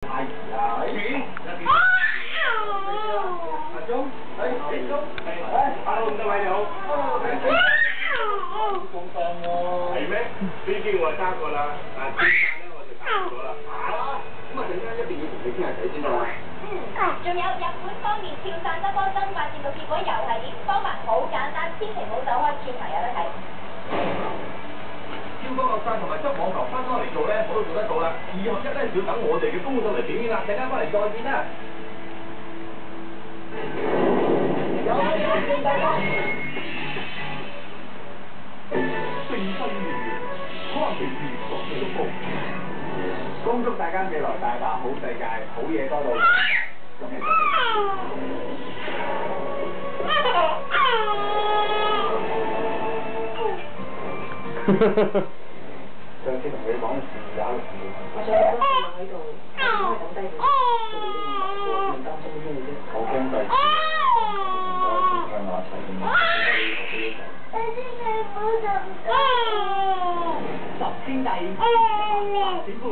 太遲啦，片阿鐘，鐘，hello，咁多位你好。咁當喎。係咩？呢啲我揸過啦，但係點解咧我就揀咗啦。咁啊，陣間一定要同你傾下偈先啦。仲有日本方面跳傘德邦爭霸戰嘅結果又係點？方法好簡單，千祈唔好走開，轉頭有得睇。跳高落傘同埋執網球分開嚟做咧，我都做得到啦。2合1咧，就要等我哋嘅高手嚟表演啦。陣間翻嚟再見啦。有大家。聲聲圓圓，跨期連續嘅祝福。恭祝大家未來大把好世界，好嘢多到。恭喜恭喜！上次同你講嘅事搞嘅事，我想嗰個喺度，我等低佢，佢哋擔心啲咩啫？我驚第二次向我一齊嘅嘛，10兄弟，8點半。